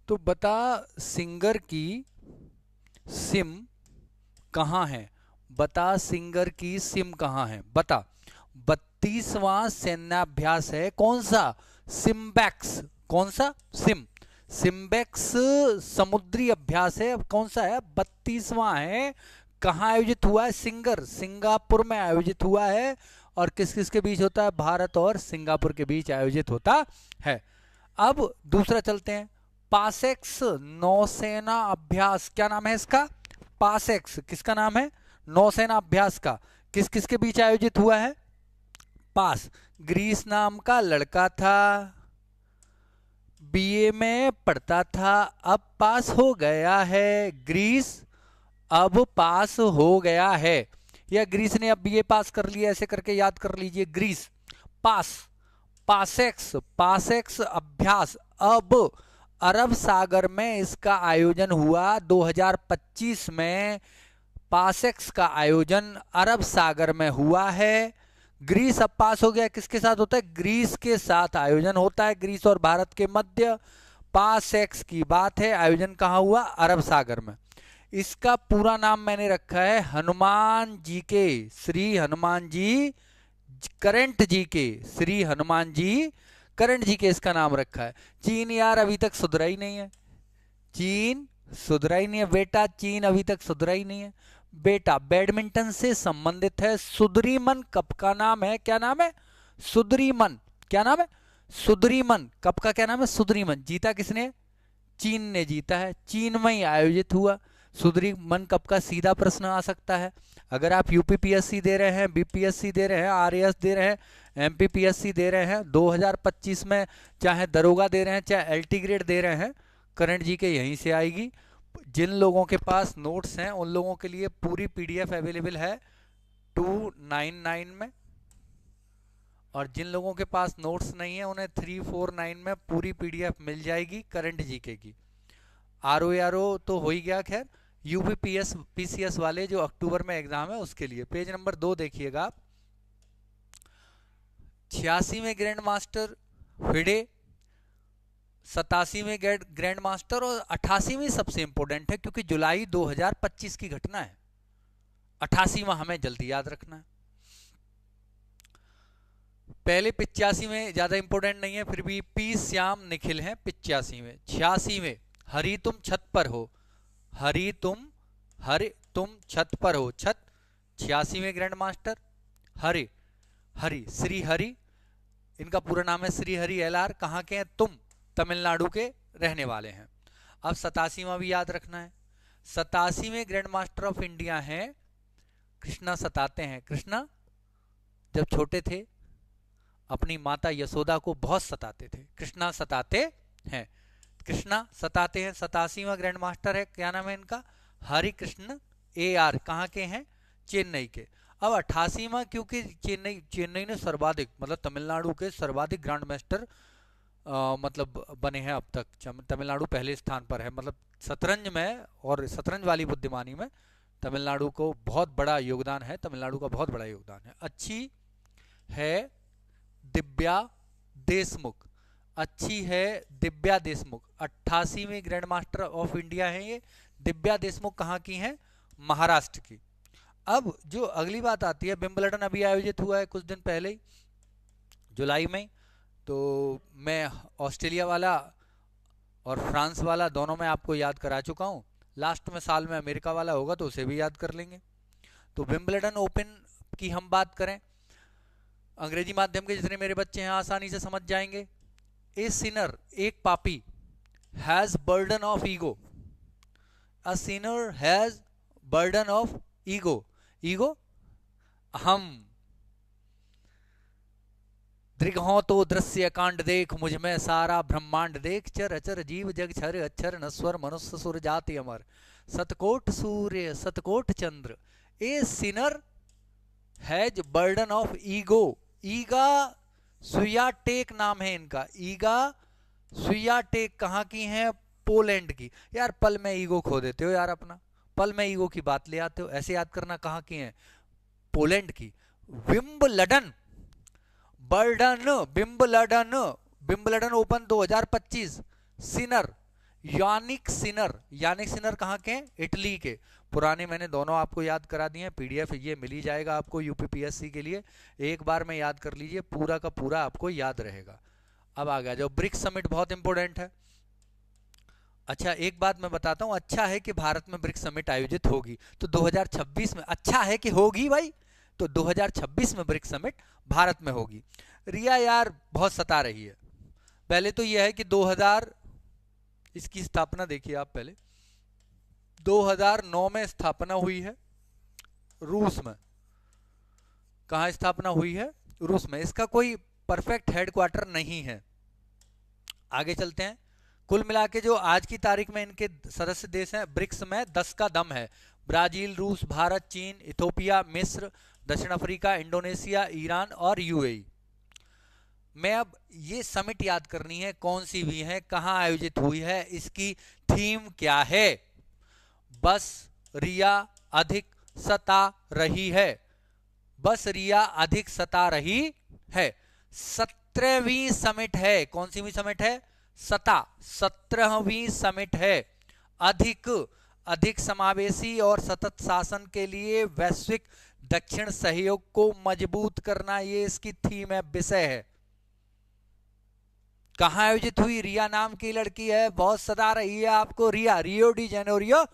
तो बता सिंगर की सिम कहाँ है? बता सिंगर की सिम कहाँ है, बता। 32वां सैन्याभ्यास है, कौन सा? सिम्बैक्स। कौन सा? सिम। सिम्बैक्स समुद्री अभ्यास है, अब कौन सा है? 32वां है। कहाँ आयोजित हुआ है? सिंगापुर में आयोजित हुआ है। और किस किस के बीच होता है? भारत और सिंगापुर के बीच आयोजित होता है। अब दूसरा चलते हैं। पासेक्स नौसेना अभ्यास, क्या नाम है इसका? पासेक्स किसका नाम है? नौसेना अभ्यास का। किस किस के बीच आयोजित हुआ है? पास ग्रीस नाम का लड़का था, बीए में पढ़ता था, अब पास हो गया है। ग्रीस अब पास हो गया है, या ग्रीस ने अब बीए पास कर लिया, ऐसे करके याद कर लीजिए। ग्रीस पास। पासेक्स, पासेक्स अभ्यास अब अरब सागर में इसका आयोजन हुआ 2025 में। पासेक्स का आयोजन अरब सागर में हुआ है। ग्रीस अब पास हो गया, किसके साथ होता है? ग्रीस के साथ आयोजन होता है, ग्रीस और भारत के मध्य। पासेक्स की बात है, आयोजन कहां हुआ? अरब सागर में। इसका पूरा नाम मैंने रखा है हनुमान जी के, श्री हनुमान जी करंट जी के, श्री हनुमान जी करंट जी के इसका नाम रखा है। चीन यार अभी तक सुधरा ही नहीं है, चीन सुधरा ही नहीं है बेटा, चीन अभी तक सुधरा ही नहीं है बेटा। बैडमिंटन से संबंधित है, सुदरीमन कप का नाम है, क्या नाम है? सुदरीमन। क्या नाम है? सुदरीमन कप का क्या नाम है? सुदरीमन। जीता किसने? चीन ने जीता है, चीन में ही आयोजित हुआ। सुदरीमन कप का सीधा प्रश्न आ सकता है। अगर आप यूपीपीएससी दे रहे हैं, बीपीएससी दे रहे हैं, आरएएस दे रहे हैं, एमपीपीएससी दे रहे हैं 2025 में, चाहे दरोगा दे रहे हैं, चाहे एलटी ग्रेड दे रहे हैं, करंट जी के यहीं से आएगी। जिन लोगों के पास नोट्स हैं उन लोगों के लिए पूरी पीडीएफ अवेलेबल है 299 में, और जिन लोगों के पास नोट्स नहीं है उन्हें 349 में पूरी पीडीएफ मिल जाएगी करंट जीके की। आरओ तो हो ही गया, खैर यूपीपीएस पीसीएस वाले जो अक्टूबर में एग्जाम है उसके लिए पेज नंबर 2 देखिएगा आप। 86 में ग्रैंड मास्टर फिडे, 87 में ग्रैंड मास्टर, और 88 में सबसे इंपॉर्टेंट है क्योंकि जुलाई 2025 की घटना है। 88वां हमें जल्दी याद रखना है। पहले 85 में ज्यादा इंपॉर्टेंट नहीं है, फिर भी पी श्याम निखिल हैं 85 में। 86 में हरी तुम छत पर हो, हरी तुम छत पर हो, छत 86 में ग्रैंड मास्टर। हरि हरि श्री हरि, इनका पूरा नाम है श्री हरि एलआर, कहाँ के हैं? तुम तमिलनाडु के रहने वाले हैं। अब 87वां भी याद रखना है। 87 में ग्रैंड मास्टर ऑफ इंडिया हैं कृष्णा सताते हैं। कृष्णा जब छोटे थे अपनी माता यशोदा को बहुत सताते थे, कृष्णा सताते हैं, कृष्णा सताते हैं। 87वां ग्रैंड मास्टर है, क्या नाम है इनका? हरि कृष्ण ए आर, कहाँ के हैं? चेन्नई के। अब 88वां, क्योंकि चेन्नई ने सर्वाधिक, मतलब तमिलनाडु के सर्वाधिक ग्रैंड मास्टर मतलब बने हैं अब तक। तमिलनाडु पहले स्थान पर है, मतलब शतरंज में और शतरंज वाली बुद्धिमानी में तमिलनाडु को बहुत बड़ा योगदान है, तमिलनाडु का बहुत बड़ा योगदान है। अच्छी है दिव्या देशमुख, अच्छी है दिव्या देशमुख, 88वीं ग्रैंड मास्टर ऑफ इंडिया है ये। दिव्या देशमुख कहाँ की हैं? महाराष्ट्र की। अब जो अगली बात आती है, विंबलडन अभी आयोजित हुआ है कुछ दिन पहले ही, जुलाई में। तो मैं ऑस्ट्रेलिया वाला और फ्रांस वाला दोनों में आपको याद करा चुका हूँ। लास्ट में साल में अमेरिका वाला होगा तो उसे भी याद कर लेंगे। तो विंबलडन ओपन की हम बात करें, अंग्रेजी माध्यम के जितने मेरे बच्चे हैं आसानी से समझ जाएंगे। ए सिनर, एक पापी, has burden of ego, a Sinner has burden of ego, ego हम दृघों तो दृश्य कांड देख, मुझ में सारा ब्रह्मांड देख, चर अचर जीव जग छर अक्षर नस्वर मनुष्य सुर जाति अमर, सतकोट सूर्य सतकोट चंद्र। A sinner has burden of ego, ईगा सुया टेक नाम है इनका, ईगा सुया टेक कहाँ की हैं? पोलैंड की। यार पल में ईगो खो देते हो यार अपना, पल में ईगो की बात ले आते हो, ऐसे याद करना कहाँ की हैं? पोलैंड की। विंबलडन बर्डन, Wimbledon, Wimbledon Open 2025, Sinner Jannik Sinner, Jannik Sinner कहाँ के हैं? इटली के। पुराने मैंने दोनों आपको याद करा दिए हैं, पीडीएफ ये मिल ही जाएगा आपको यूपीपीएससी के लिए, एक बार में याद कर लीजिए, पूरा का पूरा आपको याद रहेगा। अब आ गया जो ब्रिक्स समिट, बहुत इंपॉर्टेंट है। अच्छा एक बात मैं बताता हूं, अच्छा है कि भारत में ब्रिक्स समिट आयोजित होगी, तो 2026 में, अच्छा है कि होगी भाई, तो 2026 में ब्रिक्स समिट भारत में होगी। रिया यार बहुत सता रही है। पहले तो यह है कि 2000, इसकी स्थापना देखिए आप पहले, 2009 में स्थापना हुई है रूस में। कहां स्थापना हुई है? रूस में। इसका कोई परफेक्ट हेडक्वार्टर नहीं है। आगे चलते हैं। कुल मिला के जो आज की तारीख में इनके सदस्य देश हैं ब्रिक्स में, 10 का दम है। ब्राजील, रूस, भारत, चीन, इथोपिया, मिस्र, दक्षिण अफ्रीका, इंडोनेशिया, ईरान और यूएई। मैं अब ये समिट याद करनी है, कौन सी हुई है, कहां आयोजित हुई है, इसकी थीम क्या है। बस रिया अधिक सता रही है, बस रिया अधिक सता रही है। 17वीं समिट है। कौन सी भी समिट है? 17वीं समिट है। अधिक समावेशी और सतत शासन के लिए वैश्विक दक्षिण सहयोग को मजबूत करना, ये इसकी थीम है, विषय है। कहां आयोजित हुई? रिया नाम की लड़की है, बहुत सता रही है आपको। रिया, रियो डी जेनेरियो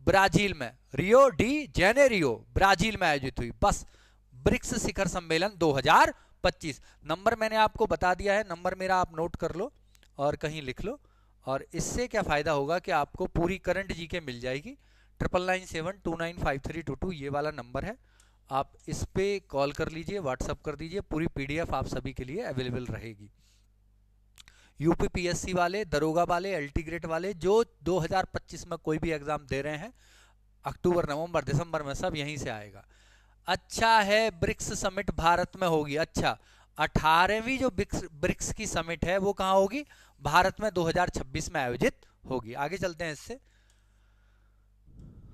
ब्राजील में, रियो डी जेनेरियो ब्राजील में आयोजित हुई। बस ब्रिक्स शिखर सम्मेलन 2025। नंबर मैंने आपको बता दिया है, नंबर मेरा आप नोट कर लो और कहीं लिख लो। और इससे क्या फायदा होगा कि आपको पूरी करंट जीके मिल जाएगी। 9997295322 ये वाला नंबर है, आप इस पे कॉल कर लीजिए, व्हाट्सअप कर दीजिए, पूरी पीडीएफ आप सभी के लिए अवेलेबल रहेगी। यूपीपीएससी वाले, दरोगा वाले, अल्टीग्रेट वाले जो 2025 में कोई भी एग्जाम दे रहे हैं, अक्टूबर, नवंबर, दिसंबर में सब यहीं से आएगा। अच्छा है ब्रिक्स समिट भारत में होगी। अच्छा, 18वीं जो ब्रिक्स की समिट है वो कहां होगी? भारत में 2026 में आयोजित होगी। आगे चलते हैं इससे।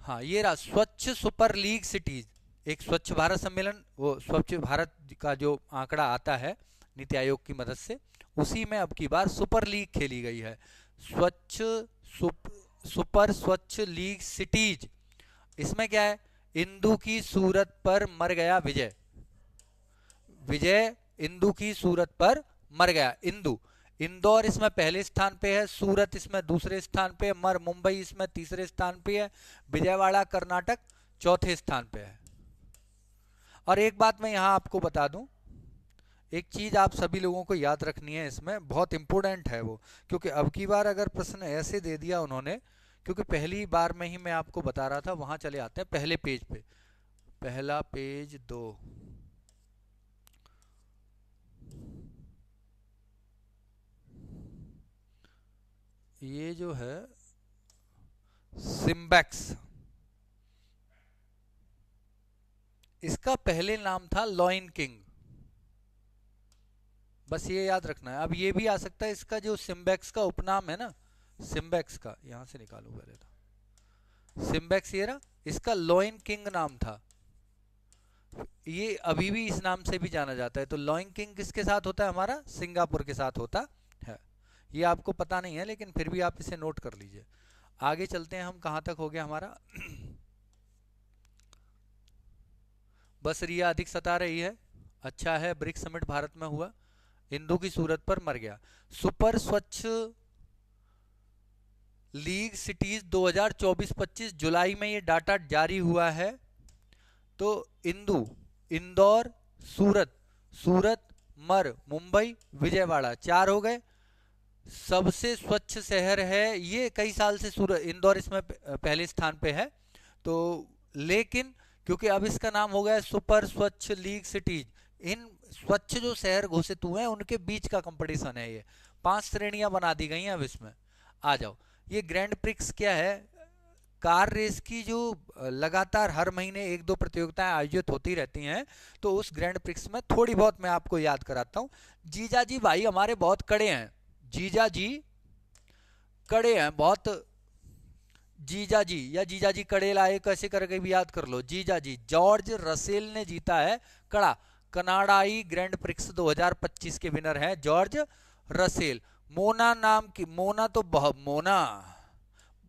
हाँ ये रहा स्वच्छ सुपर लीग सिटीज, एक स्वच्छ भारत सम्मेलन, वो स्वच्छ भारत का जो आंकड़ा आता है नीति आयोग की मदद से, उसी में अब की बार सुपर लीग खेली गई है। सुपर स्वच्छ लीग सिटीज। इसमें क्या है? इंदु की सूरत पर मर गया विजय, विजय इंदु की सूरत पर मर गया। इंदु, इंदौर इसमें पहले स्थान पे है, सूरत इसमें दूसरे स्थान पे है, मर मुंबई इसमें तीसरे स्थान पे है, विजयवाड़ा कर्नाटक चौथे स्थान पे है। और एक बात मैं यहां आपको बता दूं, एक चीज आप सभी लोगों को याद रखनी है, इसमें बहुत इंपॉर्टेंट है वो, क्योंकि अब की बार अगर प्रश्न ऐसे दे दिया उन्होंने, क्योंकि पहली बार में ही मैं आपको बता रहा था, वहां चले आते हैं पहले पेज पे, पहला पेज 2। ये जो है सिम्बैक्स, इसका पहले नाम था लॉइन किंग, बस ये याद रखना है। अब ये भी आ सकता है, इसका जो सिम्बैक्स का उपनाम है ना, सिम्बैक्स का, यहां से निकालो पहले तो, सिम्बैक्स ये रहा, इसका लॉइन किंग नाम था, ये अभी भी इस नाम से भी जाना जाता है। तो लॉइन किंग किसके साथ होता है? हमारा सिंगापुर के साथ होता है। ये आपको पता नहीं है लेकिन फिर भी आप इसे नोट कर लीजिए। आगे चलते हैं हम, कहां तक हो गया हमारा? बस रिया अधिक सता रही है। अच्छा है ब्रिक्स समिट भारत में हुआ, इंदु की सूरत पर मर गया। सुपर स्वच्छ लीग सिटीज 2024-25 जुलाई में ये डाटा जारी हुआ है। तो इंदु, इंदौर, सूरत, सूरत, मर, मुंबई, विजयवाड़ा, 4 हो गए। सबसे स्वच्छ शहर है ये, कई साल से सूरत, इंदौर इसमें पहले स्थान पे है। तो लेकिन क्योंकि अब इसका नाम हो गया सुपर स्वच्छ लीग सिटीज, इन स्वच्छ जो शहर घोषित हुए हैं उनके बीच का कंपटीशन है ये, 5 श्रेणियां बना दी गई हैं। अब इसमें आ जाओ, ये ग्रैंड प्रिक्स क्या है? कार रेस की जो लगातार हर महीने 1-2 प्रतियोगिताएं आयोजित होती रहती हैं, तो उस ग्रैंड प्रिक्स में थोड़ी बहुत मैं आपको याद कराता हूं। जीजा जी भाई हमारे बहुत कड़े हैं, जीजा जी कड़े हैं बहुत, जीजा जी या जीजा जी कड़े लाए, कैसे करके भी याद कर लो। जीजा जी जॉर्ज रसेल ने जीता है कड़ा, कनाडाई ग्रैंड प्रिक्स 2025 के विनर हैं जॉर्ज रसेल। मोना नाम की, मोना तो मोना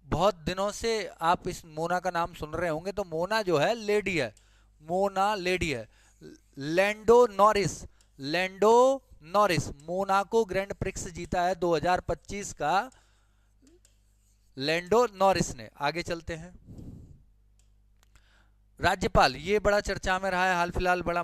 बहुत दिनों से आप इस मोना का नाम सुन रहे होंगे, तो मोना जो है लेडी है, मोना लेडी है। Lando Norris, Lando Norris Monaco Grand Prix जीता है 2025 का लैंडो नॉरिस ने। आगे चलते हैं। राज्यपाल, ये बड़ा चर्चा में रहा है हाल फिलहाल, बड़ा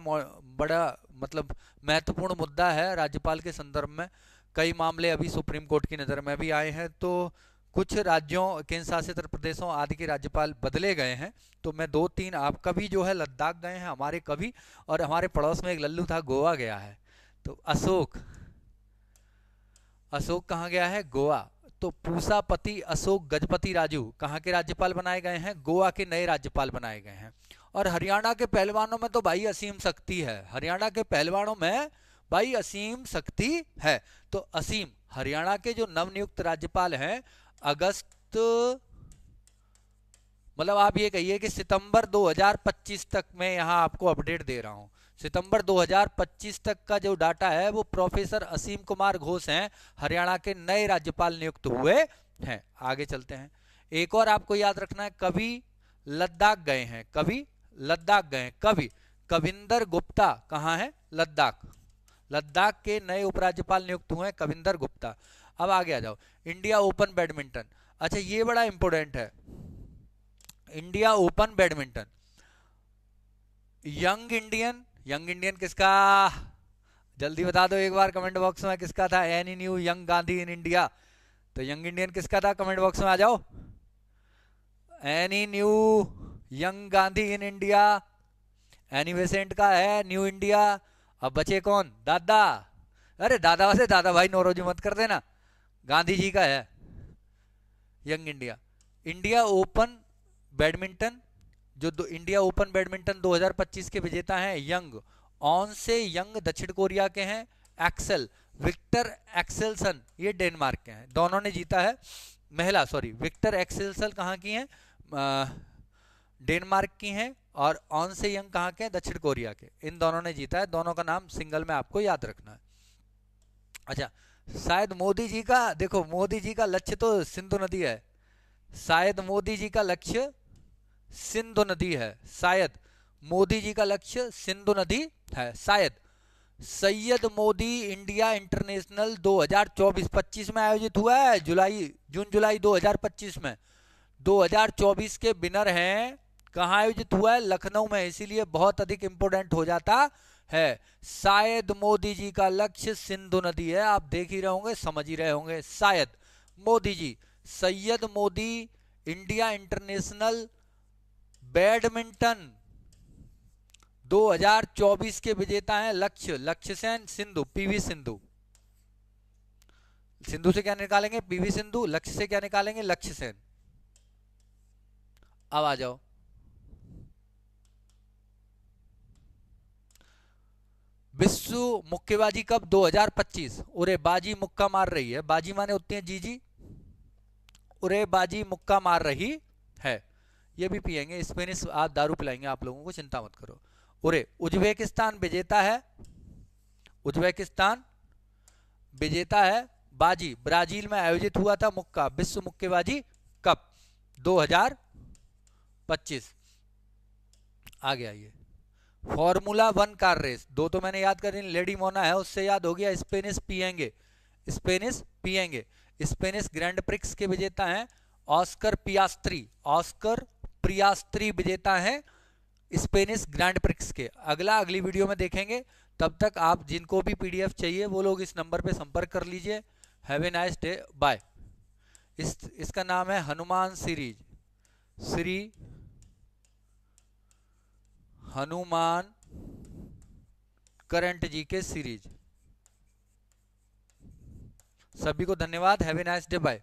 मतलब महत्वपूर्ण मुद्दा है राज्यपाल के संदर्भ में। कई मामले अभी सुप्रीम कोर्ट की नज़र में भी आए हैं, तो कुछ राज्यों, केंद्र शासित प्रदेशों आदि के राज्यपाल बदले गए हैं। तो मैं दो तीन, आप कभी जो है लद्दाख गए हैं हमारे कभी, और हमारे पड़ोस में एक लल्लू था गोवा गया है। तो अशोक, अशोक कहाँ गया है? गोवा। तो पूसापति अशोक गजपति राजू कहाँ के राज्यपाल बनाए गए हैं? गोवा के नए राज्यपाल बनाए गए हैं। और हरियाणा के पहलवानों में तो भाई असीम शक्ति है, हरियाणा के पहलवानों में भाई असीम शक्ति है। तो असीम, हरियाणा के जो नवनियुक्त राज्यपाल हैं, अगस्त, मतलब आप ये कहिए कि सितंबर 2025 तक मैं यहाँ आपको अपडेट दे रहा हूँ। सितंबर 2025 तक का जो डाटा है वो प्रोफेसर असीम कुमार घोष हैं, हरियाणा के नए राज्यपाल नियुक्त हुए हैं। आगे चलते हैं। एक और आपको याद रखना है, कभी लद्दाख गए हैं, कभी लद्दाख गए हैं, कभी कविंदर गुप्ता कहाँ है? लद्दाख। लद्दाख के नए उपराज्यपाल नियुक्त हुए हैं कविंदर गुप्ता। अब आगे आ जाओ। इंडिया ओपन बैडमिंटन, अच्छा ये बड़ा इंपॉर्टेंट है। India open badminton, young Indian, young Indian किसका? जल्दी बता दो एक बार कमेंट बॉक्स में, किसका था? Any new young Gandhi in India, तो यंग इंडियन किसका था? कमेंट बॉक्स में आ जाओ। Any new young Gandhi in India, Annie Besant का है न्यू इंडिया। अब बचे कौन? दादा, अरे दादा से दादा भाई नौरोजी मत कर देना, गांधी जी का है young India. India open badminton, जो इंडिया ओपन बैडमिंटन 2025 के विजेता हैं यंग, ऑन से यंग दक्षिण कोरिया के हैं, एक्सेल विक्टर एक्सेलसन ये डेनमार्क के हैं, दोनों ने जीता है। महिला, सॉरी, विक्टर एक्सेलसन कहाँ की हैं? डेनमार्क की हैं, और ऑन से यंग कहाँ के हैं? दक्षिण कोरिया के। इन दोनों ने जीता है, दोनों का नाम सिंगल में आपको याद रखना है। अच्छा, शायद मोदी जी का, देखो मोदी जी का लक्ष्य तो सिंधु नदी है, शायद मोदी जी का लक्ष्य सिंधु नदी है, शायद मोदी जी का लक्ष्य सिंधु नदी है, शायद। सैयद मोदी इंडिया इंटरनेशनल 2024-25 में आयोजित हुआ है, जून जुलाई 2025 में। 2024 के विनर हैं, कहाँ आयोजित हुआ है? लखनऊ में, इसीलिए बहुत अधिक इंपोर्टेंट हो जाता है। शायद मोदी जी का लक्ष्य सिंधु नदी है, आप देख ही रहे होंगे, समझ ही रहे होंगे, शायद Modi ji. Syed Modi India international badminton 2024 के विजेता हैं लक्ष्य सेन सिंधु, पीवी सिंधु। सिंधु से क्या निकालेंगे? पीवी सिंधु। लक्ष्य से क्या निकालेंगे? लक्ष्य सेन। अब आ जाओ। विश्व मुक्केबाजी कप 2025, उरे बाजी मुक्का मार रही है, बाजी माने होते हैं जीजी, उरे बाजी मुक्का मार रही है। ये भी पिएंगे स्पेनिश, आप दारू पिलाएंगे आप लोगों को, चिंता मत करो। उरे उज्बेकिस्तान विजेता है, उज्बेकिस्तान विजेता है बाजी। ब्राजील में आयोजित हुआ था मुक्का, विश्व मुक्केबाजी कप 2025। आगे आइए। फॉर्मूला 1 कार रेस, दो तो मैंने याद कर दी, लेडी मोना है उससे याद हो गया, स्पेनिश पिएंगे, स्पेनिश पिएंगे। स्पेनिश ग्रैंड प्रिक्स के विजेता हैं ऑस्कर पियास्त्री, ऑस्कर पियास्त्री विजेता हैं स्पेनिश ग्रैंड प्रिक्स के। अगली वीडियो में देखेंगे, तब तक आप जिनको भी पीडीएफ चाहिए वो लोग इस नंबर पे संपर्क कर लीजिए। Have a nice day, bye. इसका नाम है हनुमान सीरीज, श्री हनुमान करंट जी के सीरीज। सभी को धन्यवाद, have a nice day, bye.